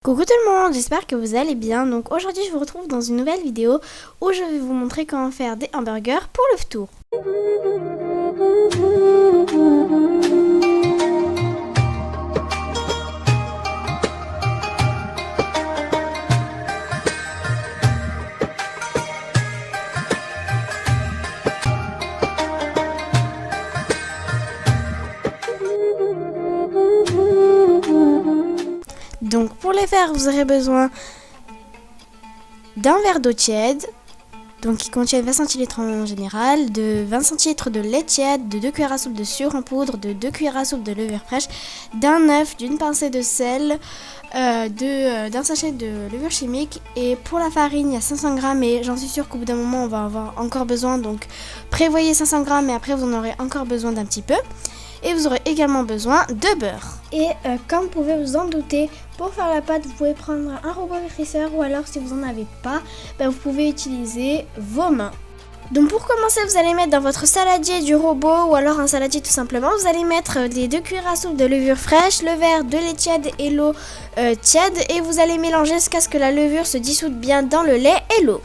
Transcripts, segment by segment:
Coucou tout le monde, j'espère que vous allez bien. Donc aujourd'hui je vous retrouve dans une nouvelle vidéo où je vais vous montrer comment faire des hamburgers pour le ftour. Donc pour les faire, vous aurez besoin d'un verre d'eau tiède, donc qui contient 20 centilitres en général, de 20 centilitres de lait tiède, de 2 cuillères à soupe de sucre en poudre, de 2 cuillères à soupe de levure fraîche, d'un œuf, d'une pincée de sel, d'un sachet de levure chimique. Et pour la farine, il y a 500 g et j'en suis sûre qu'au bout d'un moment on va avoir encore besoin, donc prévoyez 500 g et après vous en aurez encore besoin d'un petit peu. Et vous aurez également besoin de beurre. Et comme vous pouvez vous en douter, pour faire la pâte, vous pouvez prendre un robot pétrisseur ou alors si vous n'en avez pas, vous pouvez utiliser vos mains. Donc pour commencer, vous allez mettre dans votre saladier du robot ou alors un saladier tout simplement, vous allez mettre les 2 cuillères à soupe de levure fraîche, le verre de lait tiède et l'eau tiède et vous allez mélanger jusqu'à ce que la levure se dissoute bien dans le lait et l'eau.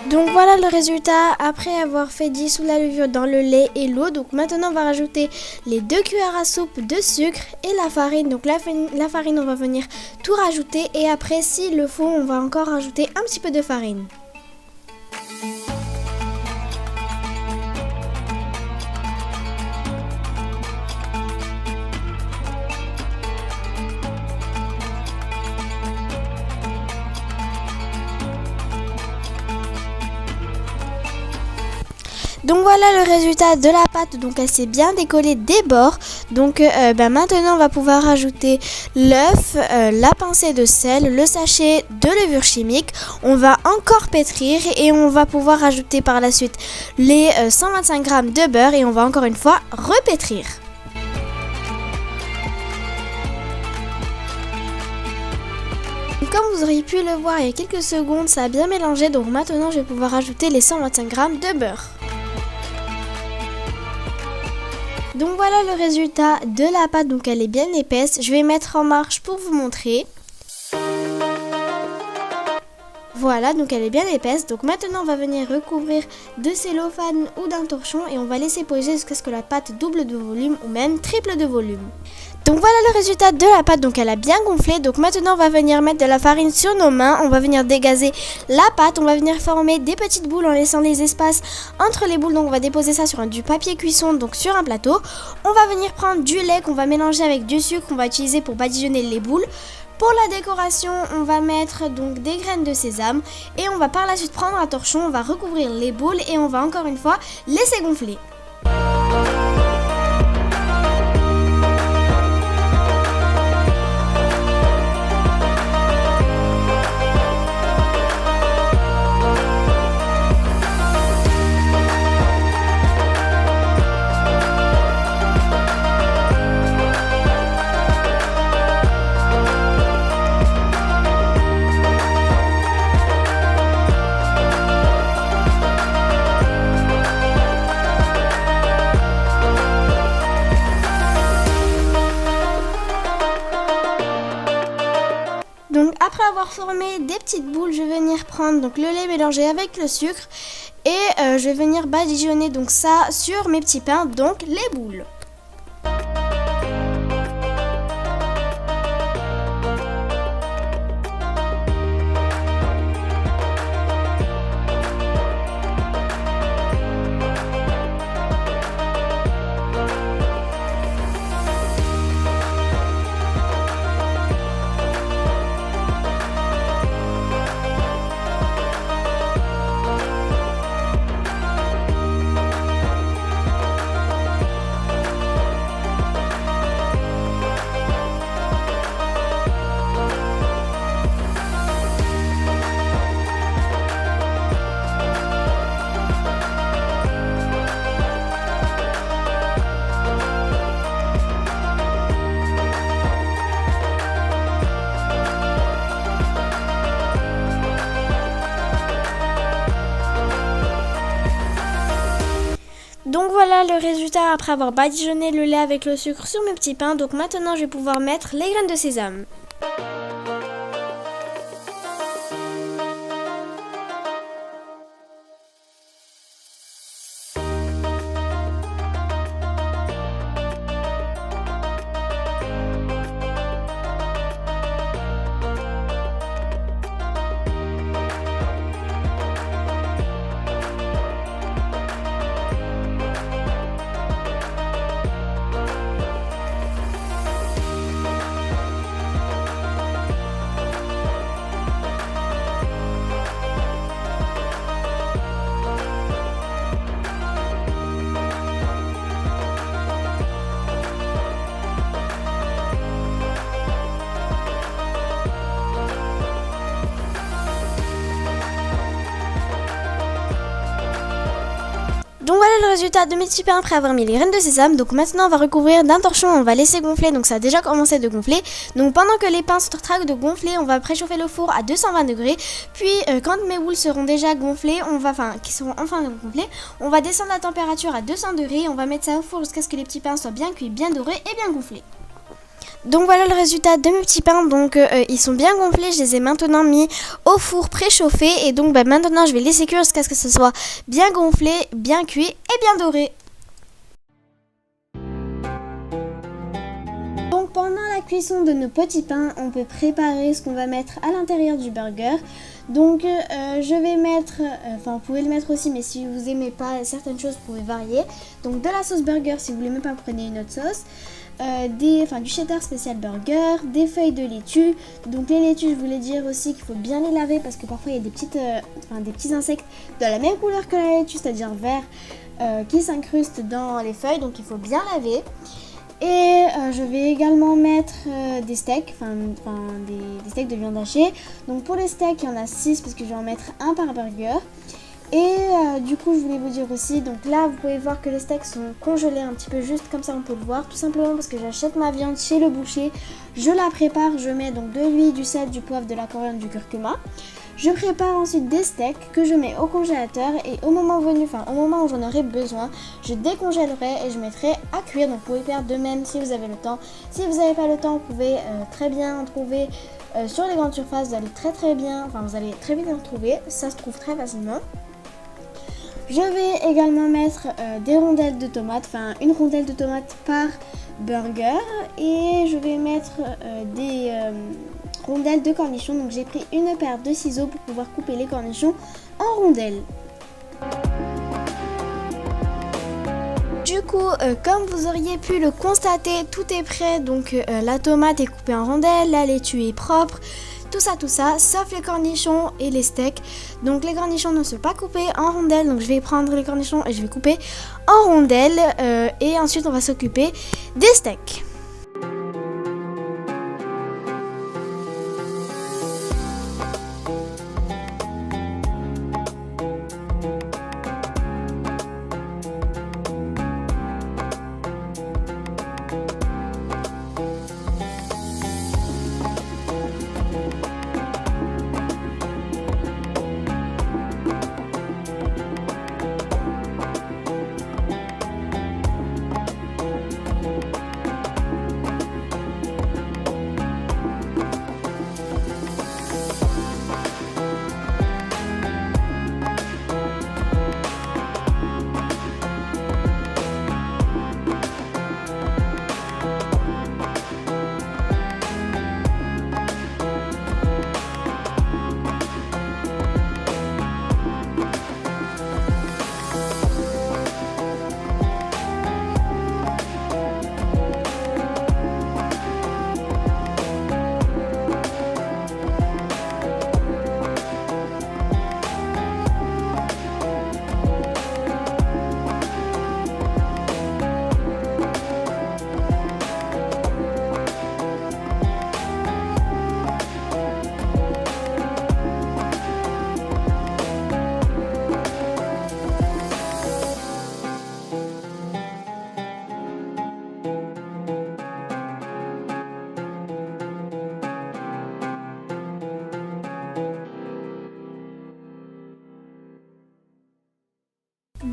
Donc voilà le résultat après avoir fait dissoudre la levure dans le lait et l'eau. Donc maintenant on va rajouter les 2 cuillères à soupe de sucre et la farine. Donc la farine on va venir tout rajouter et après s'il le faut on va encore rajouter un petit peu de farine. Donc voilà le résultat de la pâte, donc elle s'est bien décollée des bords. Donc maintenant on va pouvoir rajouter l'œuf, la pincée de sel, le sachet de levure chimique. On va encore pétrir et on va pouvoir rajouter par la suite les 125 g de beurre et on va encore une fois repétrir. Comme vous auriez pu le voir il y a quelques secondes, ça a bien mélangé, donc maintenant je vais pouvoir rajouter les 125 g de beurre. Donc voilà le résultat de la pâte, donc elle est bien épaisse. Je vais mettre en marche pour vous montrer. Voilà, donc elle est bien épaisse. Donc maintenant on va venir recouvrir de cellophane ou d'un torchon et on va laisser poser jusqu'à ce que la pâte double de volume ou même triple de volume. Donc voilà le résultat de la pâte, donc elle a bien gonflé. Donc maintenant on va venir mettre de la farine sur nos mains, on va venir dégazer la pâte, on va venir former des petites boules en laissant des espaces entre les boules. Donc on va déposer ça sur du papier cuisson, donc sur un plateau. On va venir prendre du lait qu'on va mélanger avec du sucre qu'on va utiliser pour badigeonner les boules. Pour la décoration, on va mettre donc des graines de sésame et on va par la suite prendre un torchon, on va recouvrir les boules et on va encore une fois laisser gonfler. Donc après avoir formé des petites boules, je vais venir prendre donc le lait mélangé avec le sucre et je vais venir badigeonner donc ça sur mes petits pains, donc les boules. voilà le résultat après avoir badigeonné le lait avec le sucre sur mes petits pains. Donc maintenant je vais pouvoir mettre les graines de sésame. Donc voilà le résultat de mes petits pains après avoir mis les graines de sésame. Donc maintenant on va recouvrir d'un torchon, on va laisser gonfler, donc ça a déjà commencé de gonfler. Donc pendant que les pains sont en train de gonfler, on va préchauffer le four à 220 degrés. Puis quand mes boules seront déjà gonflées, qui seront enfin gonflées, on va descendre la température à 200 degrés. On va mettre ça au four jusqu'à ce que les petits pains soient bien cuits, bien dorés et bien gonflés. Donc voilà le résultat de mes petits pains, donc ils sont bien gonflés, je les ai maintenant mis au four préchauffé et donc maintenant je vais laisser cuire jusqu'à ce que ce soit bien gonflé, bien cuit et bien doré. Donc pendant la cuisson de nos petits pains, on peut préparer ce qu'on va mettre à l'intérieur du burger. Donc je vais mettre, vous pouvez le mettre aussi, mais si vous aimez pas certaines choses, vous pouvez varier. Donc de la sauce burger, si vous voulez même pas, prenez une autre sauce. Du cheddar spécial burger, des feuilles de laitue. Donc les laitues, je voulais dire aussi qu'il faut bien les laver parce que parfois il y a des petits insectes de la même couleur que la laitue, c'est-à-dire vert, qui s'incrustent dans les feuilles, donc il faut bien laver. Et je vais également mettre des steaks, des steaks de viande hachée. Donc pour les steaks, il y en a 6 parce que je vais en mettre un par burger. Et du coup je voulais vous dire aussi, donc là vous pouvez voir que les steaks sont congelés un petit peu, juste comme ça on peut le voir, tout simplement parce que j'achète ma viande chez le boucher, je la prépare, je mets donc de l'huile, du sel, du poivre, de la coriandre, du curcuma. Je prépare ensuite des steaks que je mets au congélateur et au moment où j'en aurai besoin, je décongèlerai et je mettrai à cuire. Donc vous pouvez faire de même si vous avez le temps. Si vous n'avez pas le temps, vous pouvez très bien en trouver sur les grandes surfaces, vous allez vous allez très vite en trouver, ça se trouve très facilement. Je vais également mettre des rondelles de tomates, une rondelle de tomates par burger, et je vais mettre des rondelles de cornichons. Donc j'ai pris une paire de ciseaux pour pouvoir couper les cornichons en rondelles. Du coup, comme vous auriez pu le constater, tout est prêt. Donc la tomate est coupée en rondelles, la laitue est propre. Tout ça, sauf les cornichons et les steaks. Donc les cornichons ne sont pas coupés en rondelles. Donc je vais prendre les cornichons et je vais couper en rondelles. Et ensuite on va s'occuper des steaks.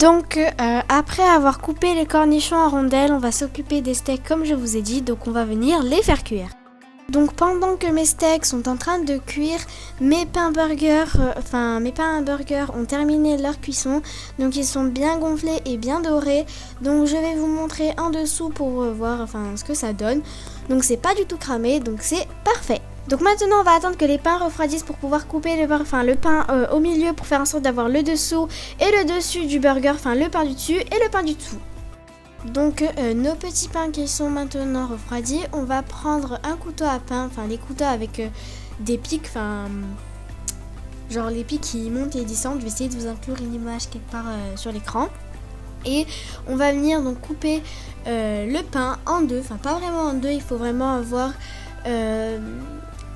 Donc après avoir coupé les cornichons en rondelles, on va s'occuper des steaks comme je vous ai dit, donc on va venir les faire cuire. Donc pendant que mes steaks sont en train de cuire, mes pains burgers ont terminé leur cuisson. Donc ils sont bien gonflés et bien dorés. Donc je vais vous montrer en dessous pour voir ce que ça donne. Donc c'est pas du tout cramé, donc c'est parfait. Donc maintenant on va attendre que les pains refroidissent pour pouvoir couper le pain au milieu pour faire en sorte d'avoir le dessous et le dessus du burger, le pain du dessus et le pain du dessous. Donc nos petits pains qui sont maintenant refroidis, on va prendre un couteau à pain, les couteaux avec des pics, genre les pics qui montent et descendent. Je vais essayer de vous inclure une image quelque part sur l'écran. Et on va venir donc couper le pain en deux, pas vraiment en deux, il faut vraiment avoir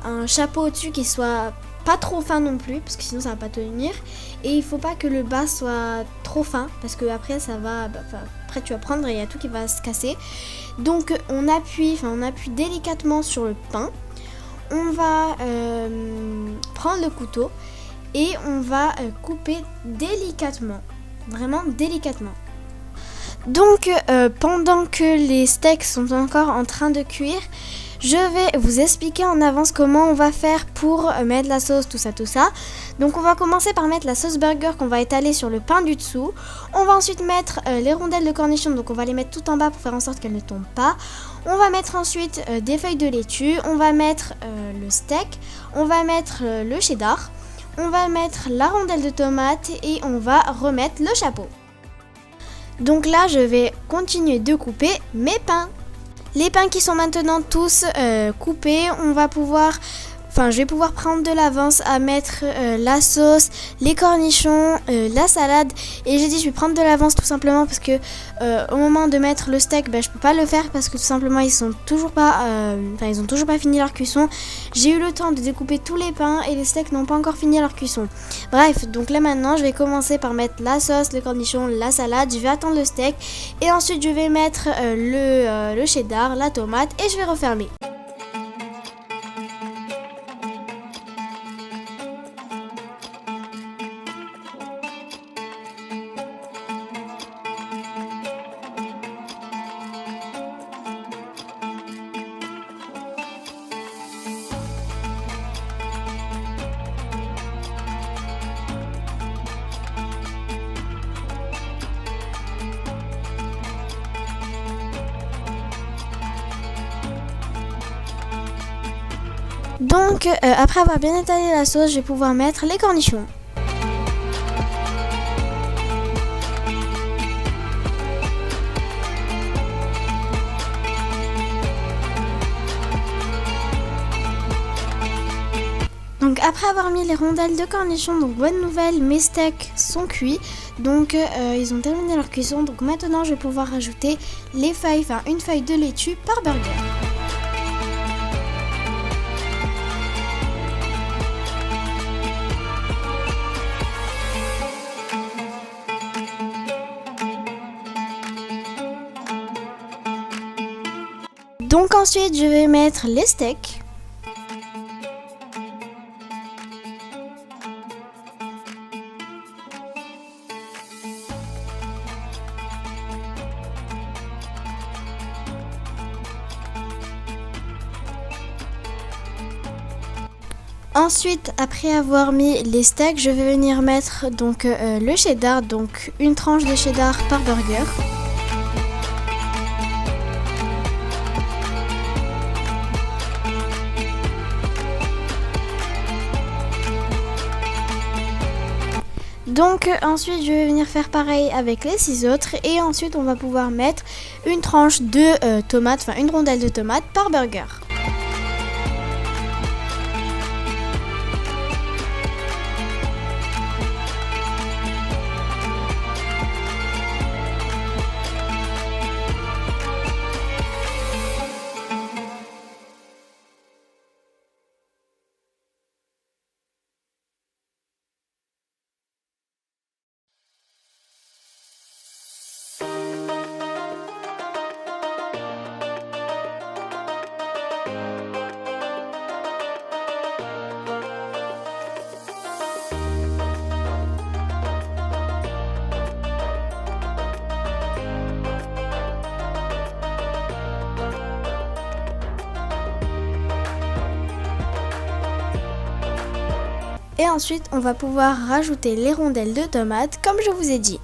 un chapeau au-dessus qui soit pas trop fin non plus, parce que sinon ça va pas tenir. Et il faut pas que le bas soit trop fin, parce que après ça va, après tu vas prendre et il y a tout qui va se casser. Donc on appuie délicatement sur le pain. On va prendre le couteau et on va couper délicatement, vraiment délicatement. Donc pendant que les steaks sont encore en train de cuire, je vais vous expliquer en avance comment on va faire pour mettre la sauce, tout ça. Donc on va commencer par mettre la sauce burger qu'on va étaler sur le pain du dessous. On va ensuite mettre les rondelles de cornichons, donc on va les mettre tout en bas pour faire en sorte qu'elles ne tombent pas. On va mettre ensuite des feuilles de laitue, on va mettre le steak, on va mettre le cheddar, on va mettre la rondelle de tomate et on va remettre le chapeau. Donc là je vais continuer de couper mes pains. Les pains qui sont maintenant tous coupés, je vais pouvoir prendre de l'avance à mettre la sauce, les cornichons, la salade. Et j'ai dit je vais prendre de l'avance tout simplement parce que au moment de mettre le steak, je peux pas le faire parce que tout simplement ils ont toujours pas fini leur cuisson. J'ai eu le temps de découper tous les pains et les steaks n'ont pas encore fini leur cuisson. Bref, donc là maintenant je vais commencer par mettre la sauce, le cornichon, la salade. Je vais attendre le steak et ensuite je vais mettre le cheddar, la tomate et je vais refermer. Donc après avoir bien étalé la sauce, je vais pouvoir mettre les cornichons. Donc après avoir mis les rondelles de cornichons, donc bonne nouvelle, mes steaks sont cuits. Donc ils ont terminé leur cuisson. Donc maintenant je vais pouvoir rajouter les feuilles, une feuille de laitue par burger. Donc ensuite je vais mettre les steaks. Ensuite, après avoir mis les steaks, je vais venir mettre le cheddar, donc une tranche de cheddar par burger. Donc ensuite je vais venir faire pareil avec les 6 autres et ensuite on va pouvoir mettre une tranche de tomate, une rondelle de tomate par burger. Et ensuite, on va pouvoir rajouter les rondelles de tomates comme je vous ai dit.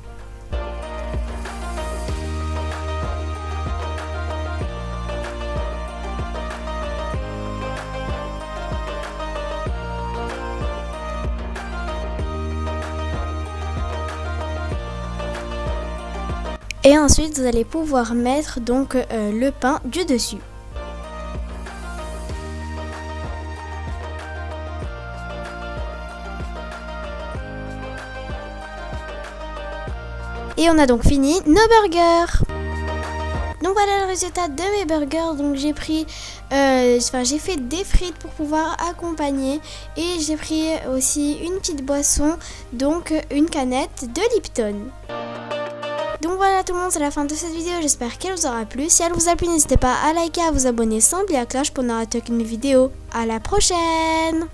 Et ensuite, vous allez pouvoir mettre donc le pain du dessus. Et on a donc fini nos burgers. Donc voilà le résultat de mes burgers. Donc j'ai pris, j'ai fait des frites pour pouvoir accompagner et j'ai pris aussi une petite boisson, donc une canette de Lipton. Donc voilà tout le monde, c'est la fin de cette vidéo, j'espère qu'elle vous aura plu. Si elle vous a plu, n'hésitez pas à liker, à vous abonner sans oublier la cloche pour ne rater aucune vidéo. À la prochaine!